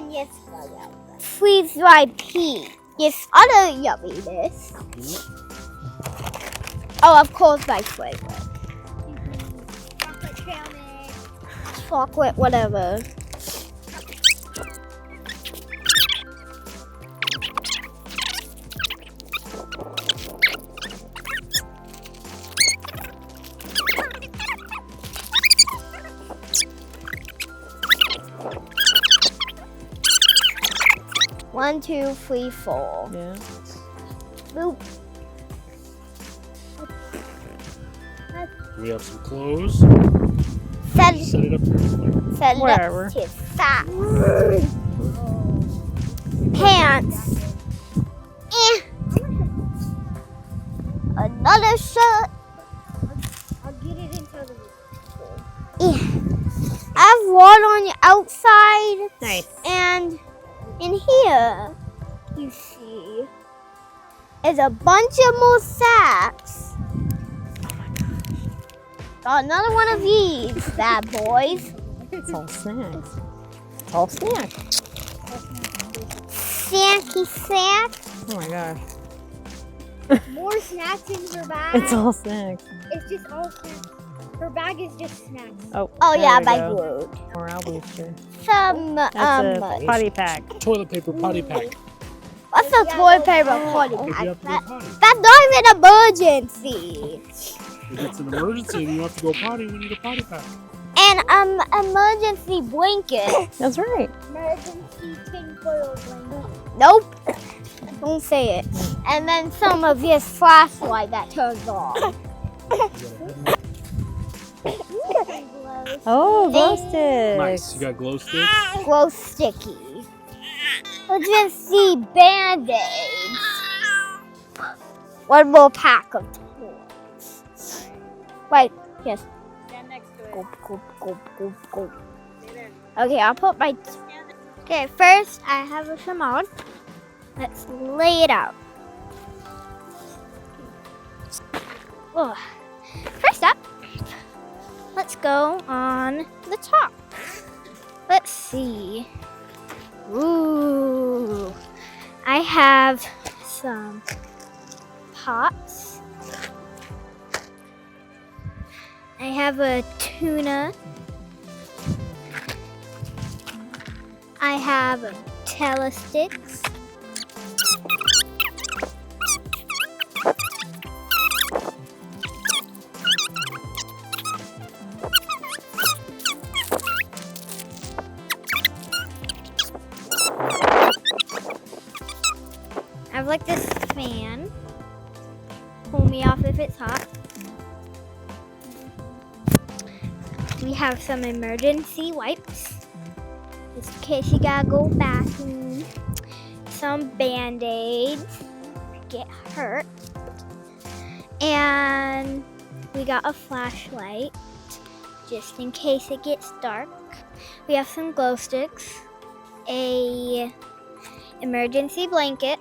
yes, freeze-dried pea. Yes, other yumminess. Oh, of course, my favorite. Chocolate trail mix. Chocolate, whatever. One, two, three, four. Yeah. Boop. We have some clothes. Set Set it up here. Set it Wherever. up to socks. Pants. Another shirt. I'll get it into the I have water on the outside. Nice. And in here, you see, is a bunch of more sacks. Got another one of these bad boys. It's all snacks. It's all snacks. Snacky sack. Oh my gosh. More snacks in her bag. It's all snacks. It's just all snacks. Her bag is just snacks. Oh, Oh there yeah, we my go. food. Morale booster. Some That's a potty pack. Toilet paper potty pack. what's a toilet paper potty If you pack? have to go potty. That's not even an emergency. If it's an emergency and you have to go potty, we need a potty pack. And emergency blanket. That's right. Emergency tinfoil blanket. Nope. Don't say it. And then some of this flashlight that turns on. Oh, glow sticks. Nice. You got glow sticks? Glow sticky. Let's just see band-aids. One more pack of toys. Wait, yes. Stand next to it. Go. Okay, I'll put my... Okay, first I have a shimon. Let's lay it out. Oh. First up, let's go on the top. Let's see. Ooh. I have some pots. I have a tuna. I have telesticks. I have like this fan. Pull me off if it's hot. We have some emergency wipes, just in case you gotta go bathroom. Some band-aids to get hurt. And we got a flashlight, just in case it gets dark. We have some glow sticks, a emergency blanket.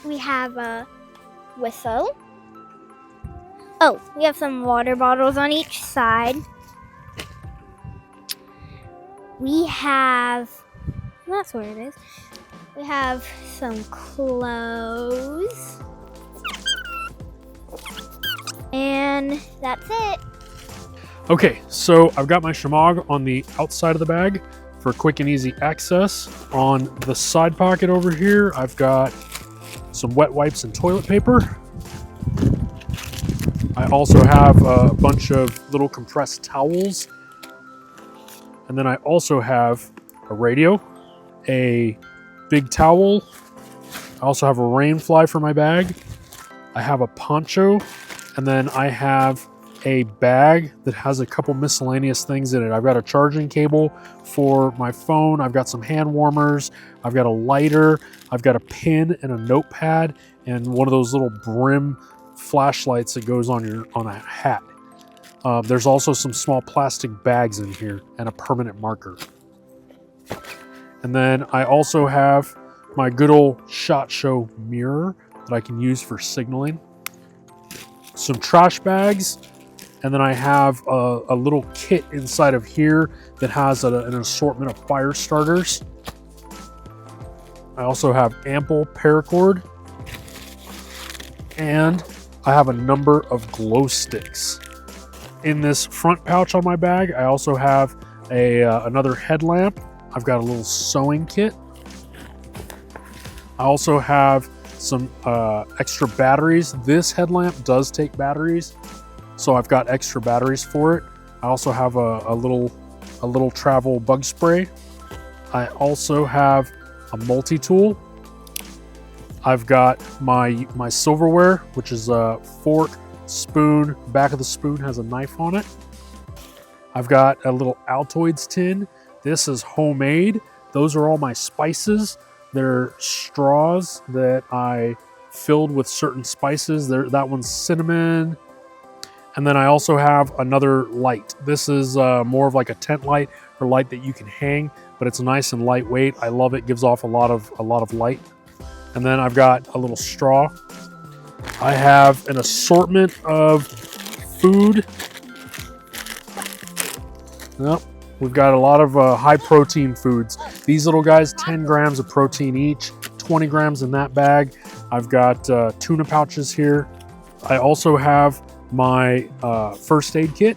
We have a whistle. Oh, we have some water bottles on each side. We have, that's what it is. We have some clothes. And that's it. Okay, so I've got my shamag on the outside of the bag for quick and easy access. On the side pocket over here, I've got some wet wipes and toilet paper. I also have a bunch of little compressed towels. And then I also have a radio, a big towel. I also have a rain fly for my bag. I have a poncho, and then I have a bag that has a couple miscellaneous things in it. I've got a charging cable for my phone. I've got some hand warmers. I've got a lighter. I've got a pen and a notepad and one of those little brim flashlights that goes on a hat. There's also some small plastic bags in here and a permanent marker. And then I also have my good old SHOT Show mirror that I can use for signaling. Some trash bags. And then I have a little kit inside of here that has an assortment of fire starters. I also have ample paracord, and I have a number of glow sticks. In this front pouch on my bag, I also have another headlamp. I've got a little sewing kit. I also have some extra batteries. This headlamp does take batteries, so I've got extra batteries for it. I also have a little travel bug spray. I also have a multi-tool. I've got my silverware, which is a fork, spoon. Back of the spoon has a knife on it. I've got a little Altoids tin. This is homemade. Those are all my spices. They're straws that I filled with certain spices. That one's cinnamon. And then I also have another light. This is more of like a tent light or light that you can hang, but it's nice and lightweight. I love it. Gives off a lot of light. And then I've got a little straw. I have an assortment of food. Yep. We've got a lot of high protein foods. These little guys, 10 grams of protein each, 20 grams in that bag. I've got tuna pouches here. I also have my first aid kit.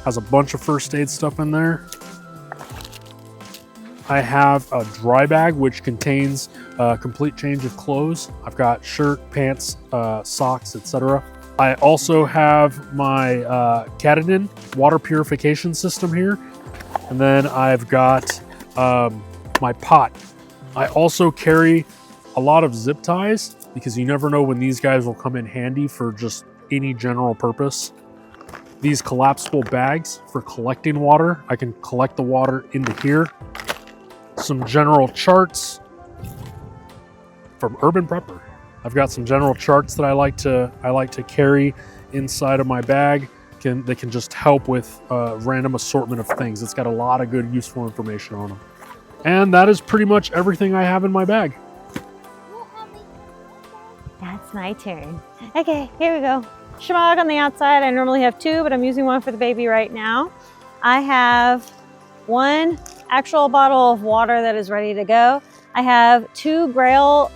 Has a bunch of first aid stuff in there. I have a dry bag, which contains a complete change of clothes. I've got shirt, pants, socks, etc. I also have my Katadyn water purification system here. And then I've got my pot. I also carry a lot of zip ties because you never know when these guys will come in handy for just any general purpose. These collapsible bags for collecting water. I can collect the water into here. Some general charts from Urban Prepper. I've got some general charts that I like to carry inside of my bag. They can just help with a random assortment of things. It's got a lot of good useful information on them. And that is pretty much everything I have in my bag. That's my turn. Okay, here we go. Shemagh on the outside. I normally have two, but I'm using one for the baby right now. I have one actual bottle of water that is ready to go. I have two Grail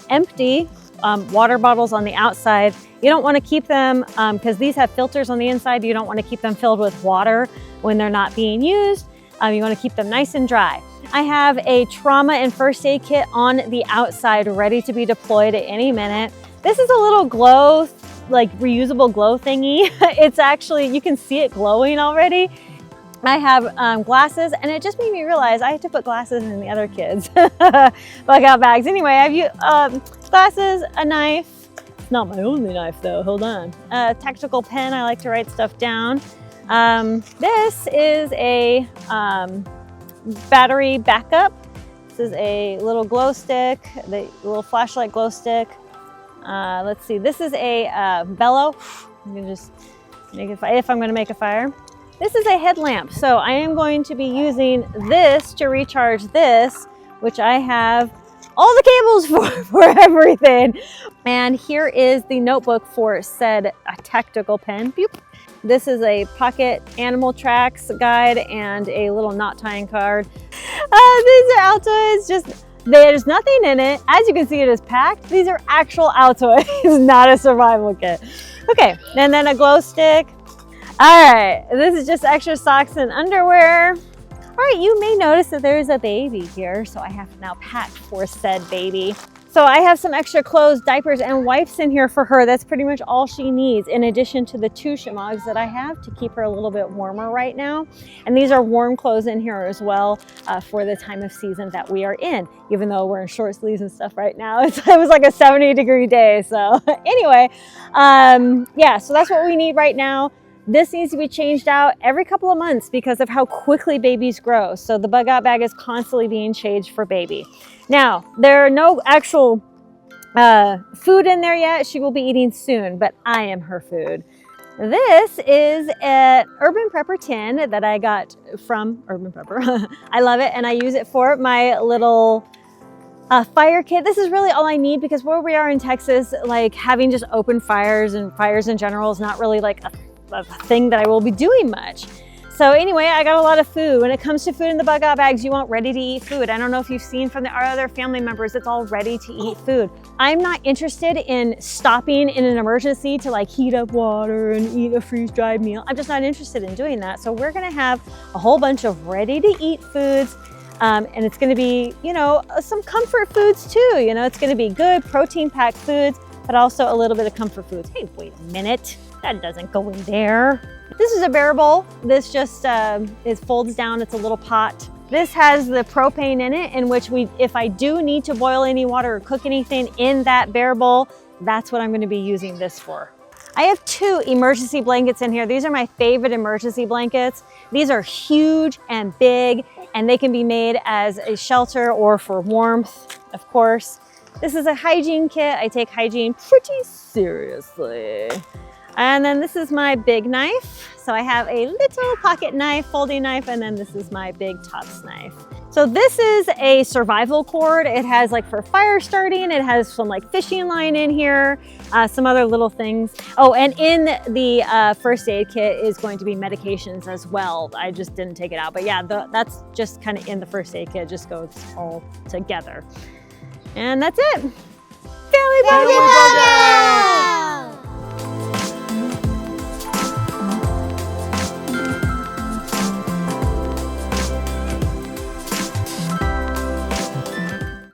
empty water bottles on the outside. You don't want to keep them, because these have filters on the inside, you don't want to keep them filled with water when they're not being used. You want to keep them nice and dry. I have a trauma and first aid kit on the outside ready to be deployed at any minute. This is a little glow, like reusable glow thingy. It's actually, you can see it glowing already. I have glasses, and it just made me realize I had to put glasses in the other kids' bug out bags. Anyway, I have glasses, a knife. It's not my only knife though, hold on. A tactical pen, I like to write stuff down. This is a battery backup. This is a little glow stick, the little flashlight glow stick. Let's see, this is a bellow. I'm gonna just make it, if I'm gonna make a fire. This is a headlamp, so I am going to be using this to recharge this, which I have all the cables for everything. And here is the notebook for said tactical pen. Boop. This is a pocket animal tracks guide and a little knot tying card. These are Altoids, there's nothing in it. As you can see, it is packed. These are actual Altoids, not a survival kit. Okay, and then a glow stick. All right, this is just extra socks and underwear. All right, you may notice that there is a baby here, so I have to now pack for said baby. So I have some extra clothes, diapers, and wipes in here for her. That's pretty much all she needs, in addition to the two Shemaghs that I have to keep her a little bit warmer right now. And these are warm clothes in here as well for the time of season that we are in, even though we're in short sleeves and stuff right now. It was like a 70-degree day. So anyway, yeah, so that's what we need right now. This needs to be changed out every couple of months because of how quickly babies grow. So the bug out bag is constantly being changed for baby. Now, there are no actual food in there yet. She will be eating soon, but I am her food. This is an Urban Prepper tin that I got from Urban Prepper. I love it, and I use it for my little fire kit. This is really all I need because where we are in Texas, like having just open fires and fires in general is not really like a thing that I will be doing much. So anyway, I got a lot of food. When it comes to food in the bug out bags, you want ready to eat food. I don't know if you've seen from our other family members, it's all ready to eat food. I'm not interested in stopping in an emergency to like heat up water and eat a freeze-dried meal. I'm just not interested in doing that. So we're gonna have a whole bunch of ready to eat foods. And it's gonna be, you know, some comfort foods too. You know, it's gonna be good protein packed foods, but also a little bit of comfort foods. Hey, wait a minute, that doesn't go in there. This is a bear bowl. This just it folds down, it's a little pot. This has the propane in it, in which if I do need to boil any water or cook anything in that bear bowl, that's what I'm gonna be using this for. I have 2 emergency blankets in here. These are my favorite emergency blankets. These are huge and big, and they can be made as a shelter or for warmth, of course. This is a hygiene kit. I take hygiene pretty seriously. And then this is my big knife. So I have a little pocket knife, folding knife, and then this is my big tops knife. So this is a survival cord. It has like for fire starting, it has some like fishing line in here, some other little things. Oh, and in the first aid kit is going to be medications as well. I just didn't take it out, but yeah, that's just kind of in the first aid kit, just goes all together. And that's it. Family Bug Out!